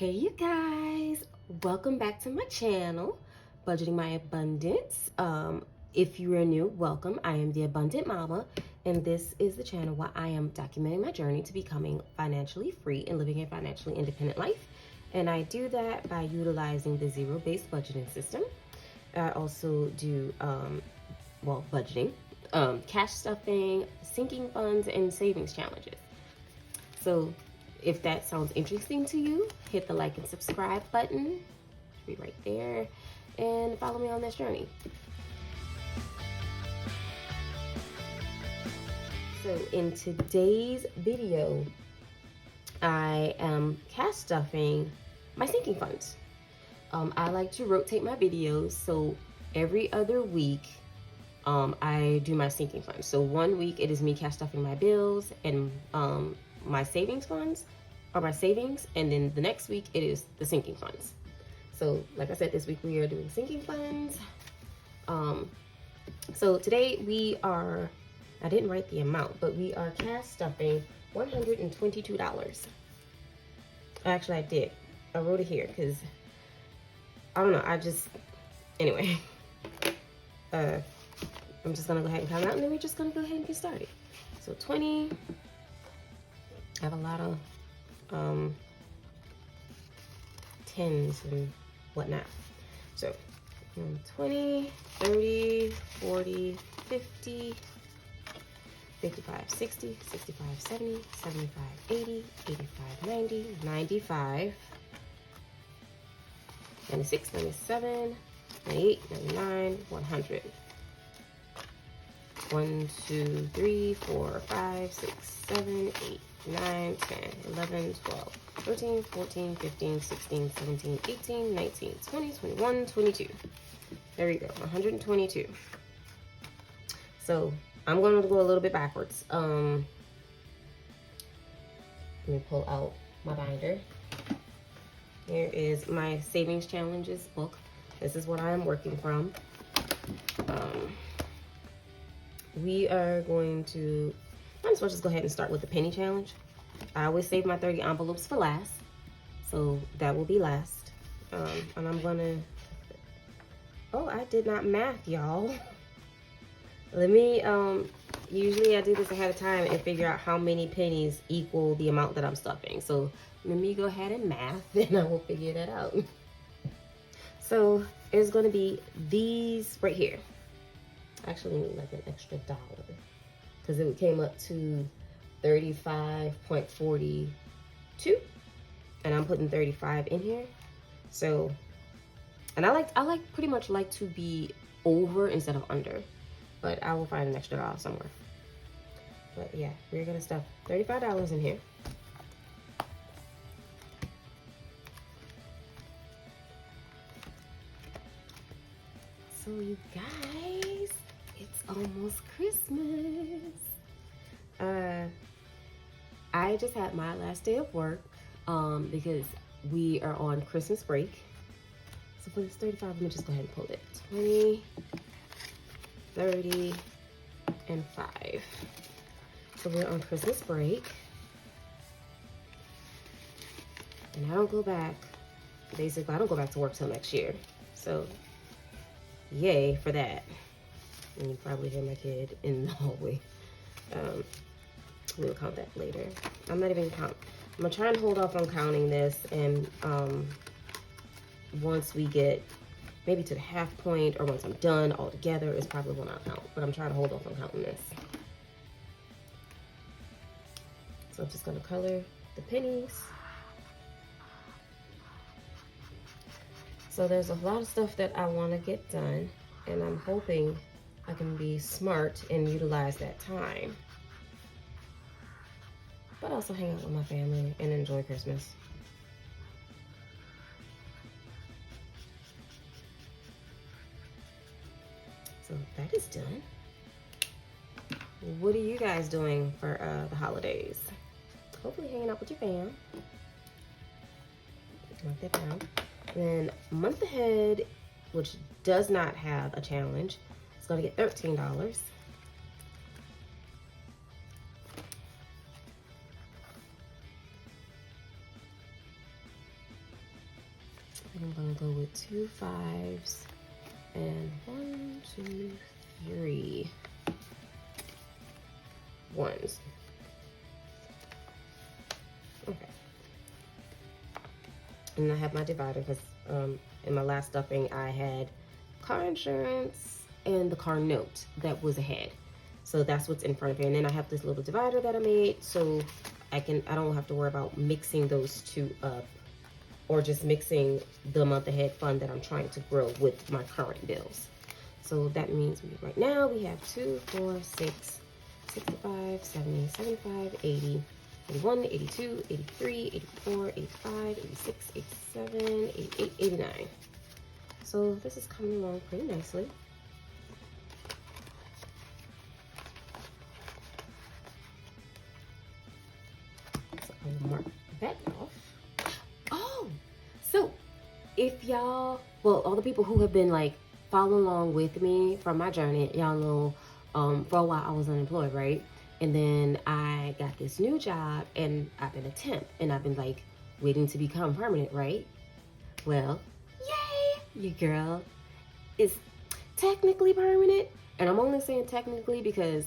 Hey you guys, welcome back to my channel, Budgeting My Abundance. If you are new, welcome. I am the Abundant Mama, and this is the channel where I am documenting my journey to becoming financially free and living a financially independent life. And I do that by utilizing the zero-based budgeting system. I also do, budgeting, cash stuffing, sinking funds, and savings challenges. So if that sounds interesting to you, hit the like and subscribe button. Be right there and follow me on this journey. So in today's video, I am cash stuffing my sinking funds. I like to rotate my videos, so every other week I do my sinking funds. So 1 week it is me cash stuffing my bills and my savings funds, or my savings, and then the next week it is the sinking funds. So like I said, this week we are doing sinking funds. So today we are, I didn't write the amount, but we are cash stuffing $122. Actually I did, I wrote it here because I don't know, anyway, I'm just gonna go ahead and count out, and then we're just gonna go ahead and get started. So 20, I have a lot of tens and whatnot. So 20, 30, 40, 50, 55, 60, 65, 70, 75, 80, 85, 90, 95, 96, 97, 98, 99, 100. 1, 2, 3, 4, 5, 6, 7, 8, 9, 10, 11, 12, 13, 14, 15, 16, 17, 18, 19, 20, 21, 22. There we go, 122. So I'm going to go a little bit backwards. Let me pull out my binder. Here is my savings challenges book. This is what I am working from. We are going to, might as well just go ahead and start with the penny challenge. I always save my 30 envelopes for last, so that will be last. And I'm gonna, oh, I did not math, y'all. Let me, usually I do this ahead of time and figure out how many pennies equal the amount that I'm stuffing. So let me go ahead and math, and I will figure that out. So it's gonna be these right here. Actually need like an extra $1 because it came up to 35.42, and I'm putting 35 in here. So, and I pretty much like to be over instead of under, but I will find an extra $1 somewhere. But yeah, we're gonna stuff $35 in here. So you guys, it's almost Christmas. I just had my last day of work because we are on Christmas break. So for this 35, let me just go ahead and pull it. 20, 30, and 5. So we're on Christmas break. And I don't go back, basically I don't go back to work till next year. So yay for that. And you probably hear my kid in the hallway. We'll count that later. I'm not even I'm gonna try and hold off on counting this, and once we get maybe to the half point, or once I'm done altogether, is probably when I'll count. But I'm trying to hold off on counting this. So I'm just gonna color the pennies. So there's a lot of stuff that I want to get done, and I'm hoping I can be smart and utilize that time, but also hang out with my family and enjoy Christmas. So that is done. What are you guys doing for the holidays? Hopefully hanging out with your fam. Mark that down. Then month ahead, which does not have a challenge, it's going to get $13. I'm gonna go with 2 5s and 1, 2, 3 1s. Okay. And I have my divider because in my last stuffing I had car insurance and the car note that was ahead. So that's what's in front of here. And then I have this little divider that I made so I don't have to worry about mixing those two up, or just mixing the month ahead fund that I'm trying to grow with my current bills. So that means right now we have 2, 4, 6, 65, 70, 75, 80, 81, 82, 83, 84, 85, 86, 87, 88, 89. So this is coming along pretty nicely. So I'll mark that off. Oh, so if y'all, well, all the people who have been like following along with me from my journey, y'all know for a while I was unemployed, right? And then I got this new job and I've been a temp and I've been like waiting to become permanent, right? Well, yay, your girl is technically permanent. And I'm only saying technically because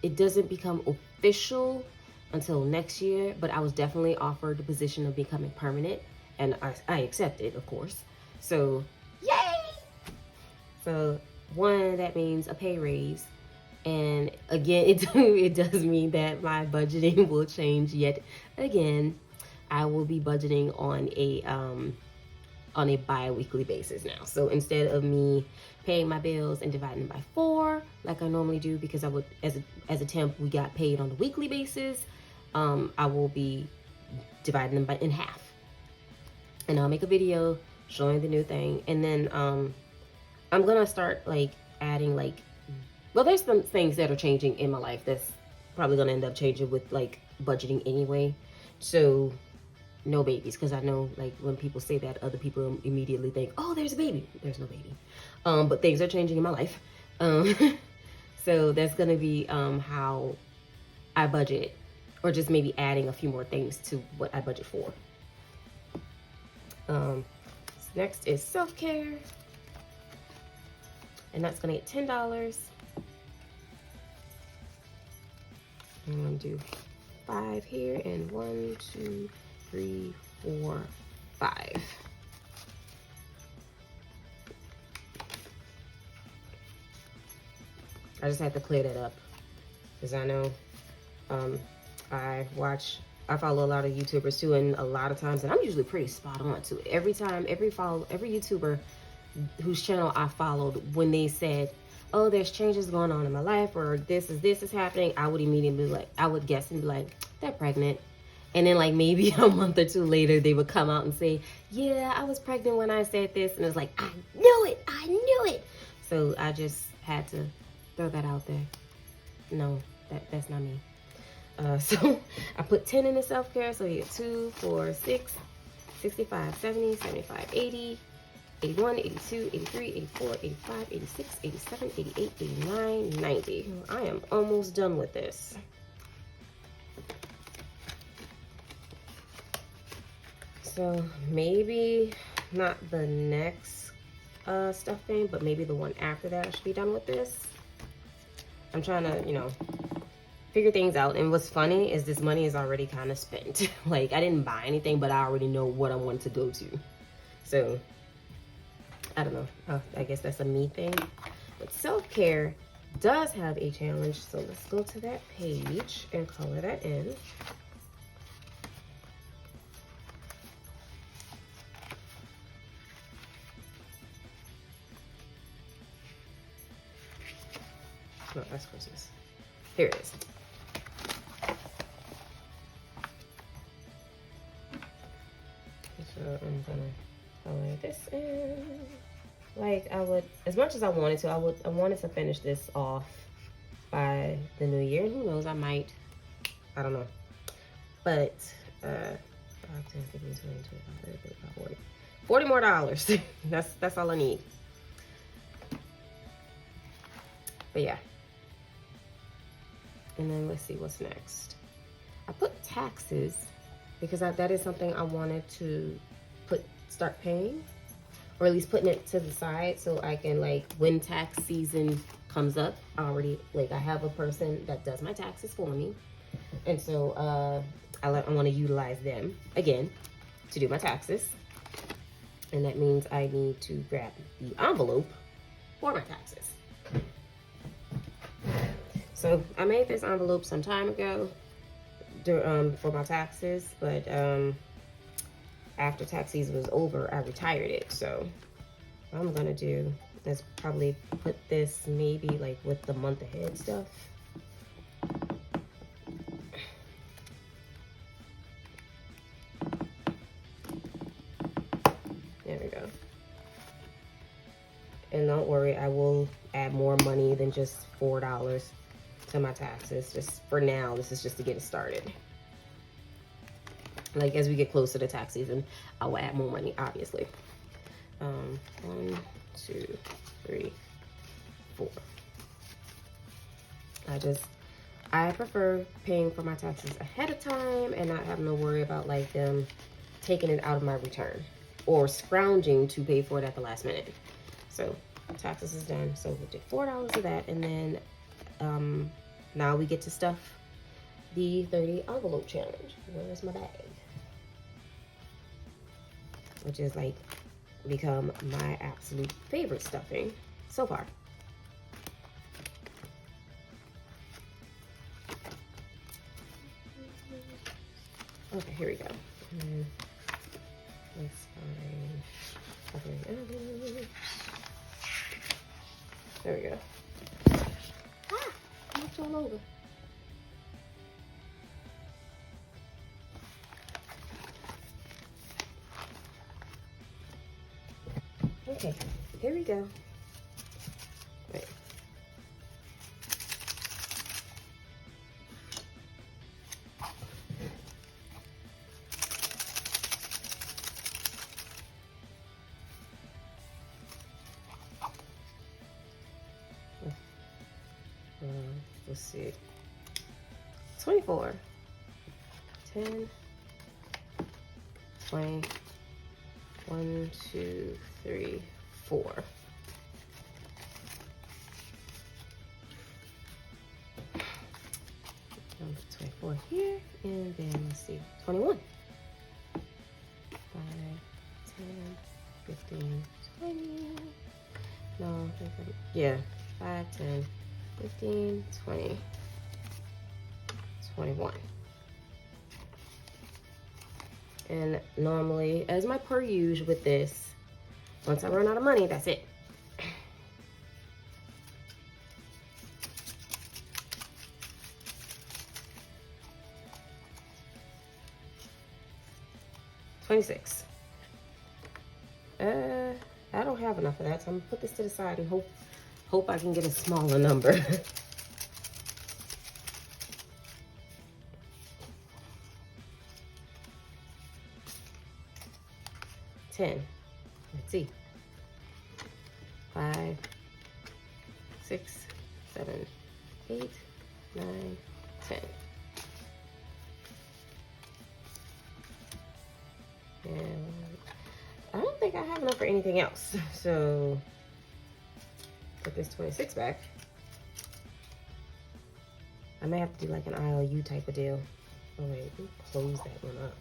it doesn't become official until next year, but I was definitely offered the position of becoming permanent and I accepted, of course. So, yay! So, one, that means a pay raise. And again, it does mean that my budgeting will change yet again. I will be budgeting on a bi-weekly basis now. So instead of me paying my bills and dividing them by 4 like I normally do, because I would as a temp we got paid on a weekly basis, I will be dividing them in half. And I'll make a video showing the new thing. And then I'm gonna start like adding like, well, there's some things that are changing in my life that's probably gonna end up changing with like budgeting anyway. So no babies, because I know like when people say that, other people immediately think, oh, there's a baby. There's no baby. But things are changing in my life. So that's gonna be how I budget, or just maybe adding a few more things to what I budget for. Next is self-care, and that's gonna get $10. I'm gonna do 5 here, and 1, 2, 3, 4, 5. I just had to clear that up because I know I follow a lot of YouTubers too, and a lot of times, and I'm usually pretty spot on too. Every YouTuber whose channel I followed, when they said, oh, there's changes going on in my life, or this is happening, I would immediately be like, I would guess and be like, they're pregnant. And then like maybe a month or 2 later, they would come out and say, yeah, I was pregnant when I said this. And it was like, I knew it. So I just had to throw that out there. No, that's not me. So I put 10 in the self-care. So you get 2, 4, 6, 65, 70, 75, 80, 81, 82, 83, 84, 85, 86, 87, 88, 89, 90. I am almost done with this. So maybe not the next stuffing, but maybe the one after that I should be done with this. I'm trying to, figure things out. And what's funny is this money is already kind of spent. Like, I didn't buy anything, but I already know what I want to go to. So, I don't know. I guess that's a me thing. But self-care does have a challenge. So let's go to that page and color that in. No, that's Christmas. Here it is. So I'm gonna color this in. Like I would, as much as I wanted to, I wanted to finish this off by the new year. Who knows, I might. I don't know. But 5, 10, 15, 20, 25, 30, 35, 40 more dollars. That's all I need. But yeah. And then let's see what's next. I put taxes because that is something I wanted to put start paying, or at least putting it to the side so I can, like, when tax season comes up, I have a person that does my taxes for me. And so I want to utilize them again to do my taxes. And that means I need to grab the envelope for my taxes. So I made this envelope some time ago for my taxes, but after tax season was over, I retired it. So what I'm gonna do is probably put this maybe like with the month ahead stuff. There we go. And don't worry, I will add more money than just $4 to my taxes. Just for now, this is just to get it started. Like, as we get closer to tax season, I will add more money, obviously. 1, 2, 3, 4. I prefer paying for my taxes ahead of time and not having to worry about like them taking it out of my return or scrounging to pay for it at the last minute. So taxes is done. So we did $4 of that, and then now we get to stuff the 30 envelope challenge. Where's my bag? Which is like become my absolute favorite stuffing so far. Okay, here we go. And let's find. There we go. Ah, it's all over. Okay, here we go. Wait. Let's see. 24, 10, 20, 1, 2, 3, 4. Number 24 here, and then let's see, 21. 5, 10, 15, 20. No, yeah, 5, 10, 15, 20, 21. And normally, as my per usual with this, once I run out of money, that's it. $26. I don't have enough of that, so I'm gonna put this to the side and hope I can get a smaller number. 10. Let's see. 5, 6, 7, 8, 9, 10. And I don't think I have enough for anything else. So put this 26 back. I may have to do like an IOU type of deal. Oh wait, let me close that one up.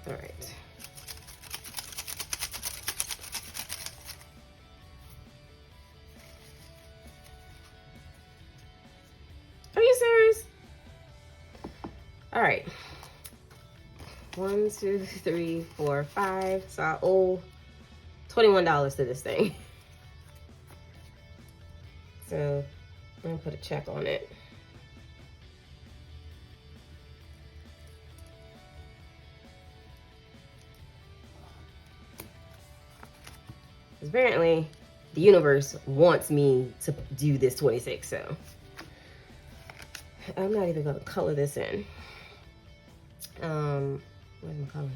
All right. Are you serious? All right. 1, 2, 3, 4, 5. So I owe $21 to this thing. So I'm gonna put a check on it. Apparently, the universe wants me to do this 26, so I'm not even gonna color this in. Where's my color?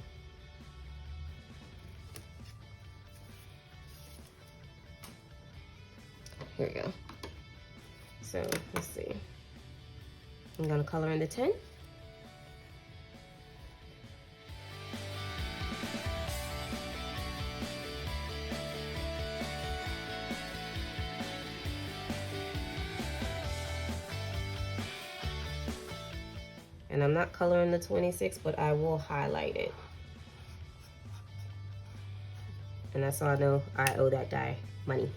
Here we go. So let's see. I'm gonna color in the 10. And I'm not coloring the 26, but I will highlight it. And that's how I know I owe that guy money.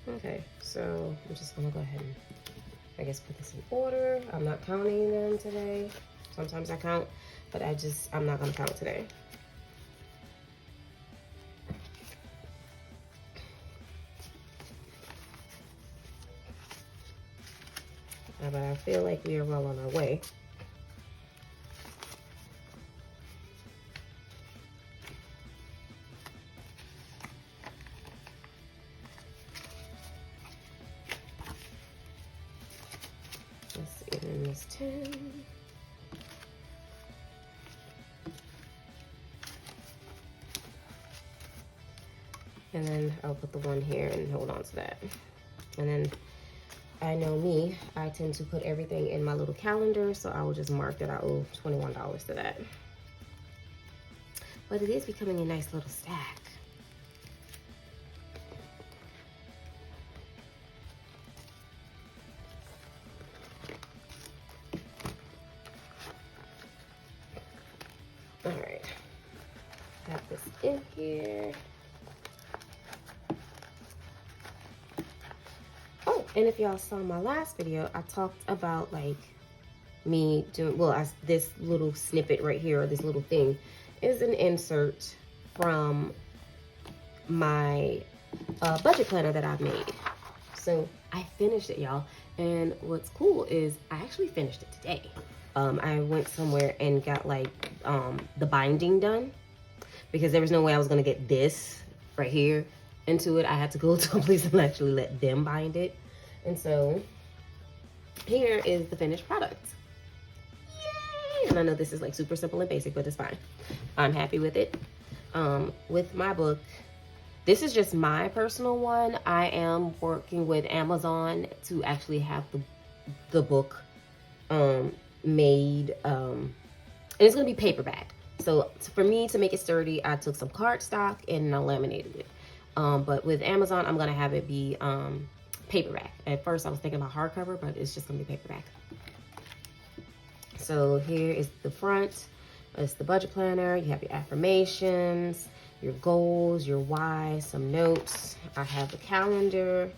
Okay, so I'm just gonna go ahead and, I guess, put this in order. I'm not counting them today. Sometimes I count, but I'm not gonna count today. But I feel like we are well on our way. Let's see, in this 10. And then I'll put the 1 here and hold on to that. And then I know me, I tend to put everything in my little calendar, so I will just mark that I owe $21 to that. But it is becoming a nice little stack. All right, got this in here. Oh, and if y'all saw my last video, I talked about like me doing, well, this little snippet right here, or this little thing, is an insert from my budget planner that I've made. So I finished it, y'all. And what's cool is I actually finished it today. I went somewhere and got like the binding done, because there was no way I was gonna get this right here into it. I had to go to a place and actually let them bind it. And so here is the finished product. Yay! And I know this is like super simple and basic, but it's fine. I'm happy with it. With my book, this is just my personal one. I am working with Amazon to actually have the book made, and it's gonna be paperback. So for me to make it sturdy, I took some cardstock and I laminated it. But with Amazon, I'm gonna have it be paperback. At first I was thinking about hardcover, but it's just gonna be paperback. So here is the front. It's the budget planner. You have your affirmations, your goals, your why, some notes. I have the calendar.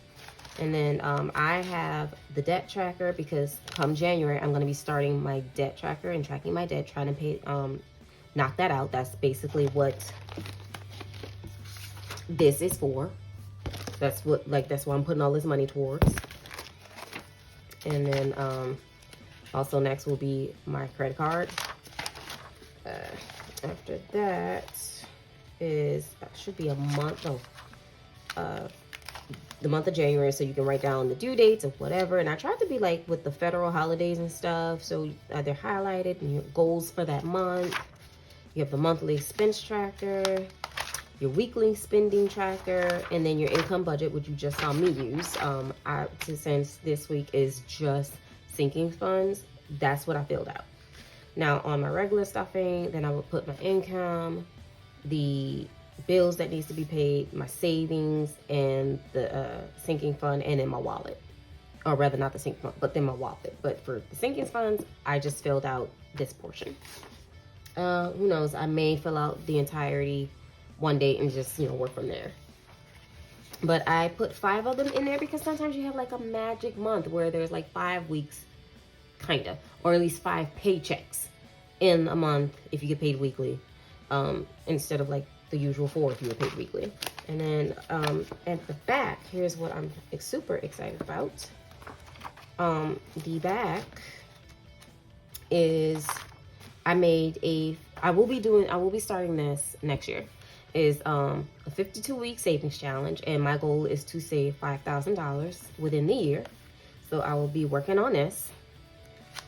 And then I have the debt tracker, because come January, I'm gonna be starting my debt tracker and tracking my debt, trying to pay, knock that out. That's basically what this is for. That's what, like, that's why I'm putting all this money towards. And then also next will be my credit card. After that should be a month of the month of January, so you can write down the due dates of whatever. And I tried to be like with the federal holidays and stuff, so they're highlighted, and your goals for that month. You have the monthly expense tracker, your weekly spending tracker, and then your income budget, which you just saw me use. Since this week is just sinking funds, that's what I filled out. Now on my regular stuffing, then I would put my income, the bills that needs to be paid, my savings, and the sinking fund, and in my wallet. Or rather, not the sinking fund, but then my wallet. But for the sinking funds, I just filled out this portion. Who knows, I may fill out the entirety one day and just, you know, work from there. But I put 5 of them in there because sometimes you have like a magic month where there's like 5 weeks, kind of, or at least 5 paychecks in a month if you get paid weekly, instead of like the usual 4 if you were paid weekly. And then at the back, here's what I'm super excited about. The back is, I will be starting this next year, is a 52-week savings challenge, and my goal is to save $5,000 within the year. So I will be working on this.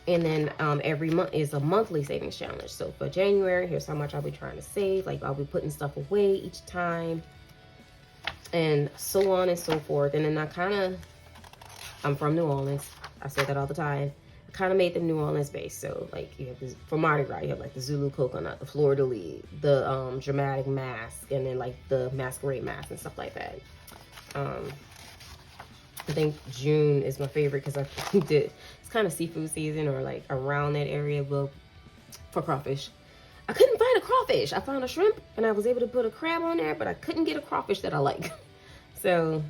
And then every month is a monthly savings challenge. So for January, here's how much I'll be trying to save. Like, I'll be putting stuff away each time. and so on and so forth. And then I'm from New Orleans. I say that all the time. I kind of made the New Orleans base. So like you have this, for Mardi Gras, you have like the Zulu coconut, the fleur-de-lis, the dramatic mask, and then like the masquerade mask and stuff like that. I think June is my favorite because I did, it's kind of seafood season or like around that area, but for crawfish. I couldn't find a crawfish. I found a shrimp and I was able to put a crab on there, but I couldn't get a crawfish that I like. So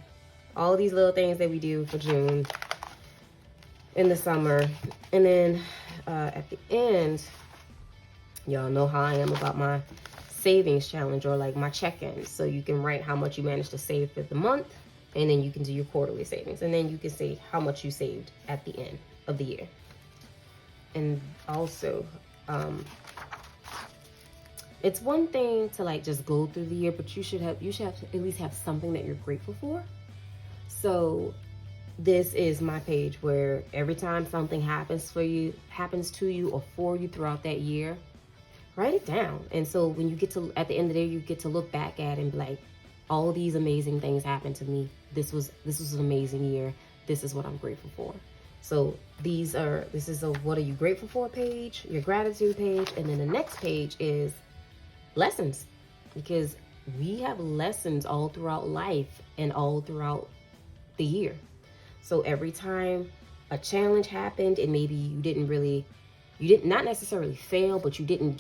all these little things that we do for June in the summer. And then at the end, y'all know how I am about my savings challenge or like my check-ins. So you can write how much you managed to save for the month, and then you can do your quarterly savings, and then you can see how much you saved at the end of the year. And also, it's one thing to like just go through the year, but you should have to at least have something that you're grateful for. So this is my page where every time something happens to you or for you throughout that year, write it down. And so when you get to, at the end of the day, you get to look back at it and be like, all these amazing things happened to me. This was an amazing year. This is what I'm grateful for. So this is a what are you grateful for page, your gratitude page, and then the next page is lessons, because we have lessons all throughout life and all throughout the year. So every time a challenge happened and maybe you did not necessarily fail, but you didn't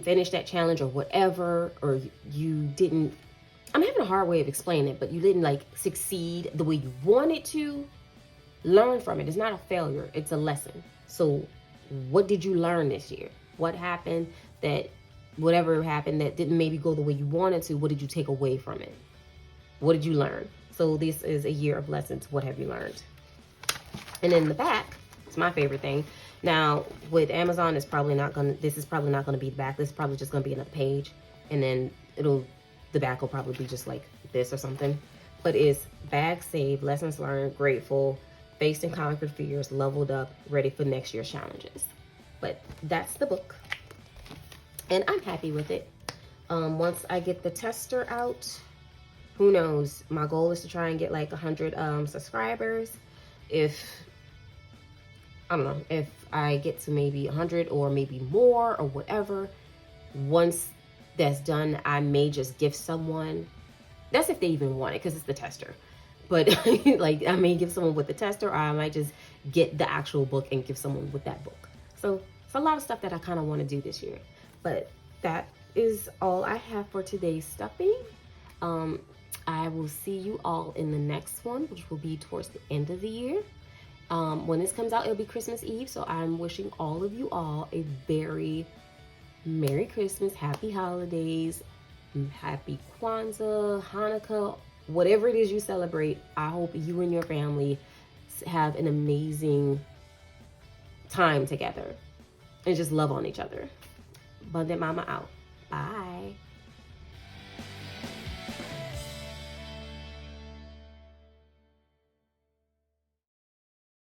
finish that challenge or whatever, or you didn't, I'm having a hard way of explaining it, but you didn't like succeed the way you wanted to, learn from it. It's not a failure, it's a lesson. So what did you learn this year? What happened whatever happened that didn't maybe go the way you wanted to, what did you take away from it? What did you learn? So this is a year of lessons. What have you learned? And in the back, it's my favorite thing. Now with Amazon, this is probably not gonna be the back. This is probably just gonna be another page. And then the back will probably be just like this or something. But it's bag saved, lessons learned, grateful, faced and conquered fears, leveled up, ready for next year's challenges. But that's the book. And I'm happy with it. Once I get the tester out, who knows? My goal is to try and get like 100 subscribers. I don't know, if I get to maybe 100 or maybe more or whatever, once that's done, I may just give someone, that's if they even want it, because it's the tester. But like I may give someone with the tester, or I might just get the actual book and give someone with that book. So it's a lot of stuff that I kind of want to do this year. But that is all I have for today's stuffing. I will see you all in the next one, which will be towards the end of the year. When this comes out, it'll be Christmas Eve. So I'm wishing all of you all a very Merry Christmas, Happy Holidays, Happy Kwanzaa, Hanukkah, whatever it is you celebrate. I hope you and your family have an amazing time together and just love on each other. Abundant Mama out. Bye.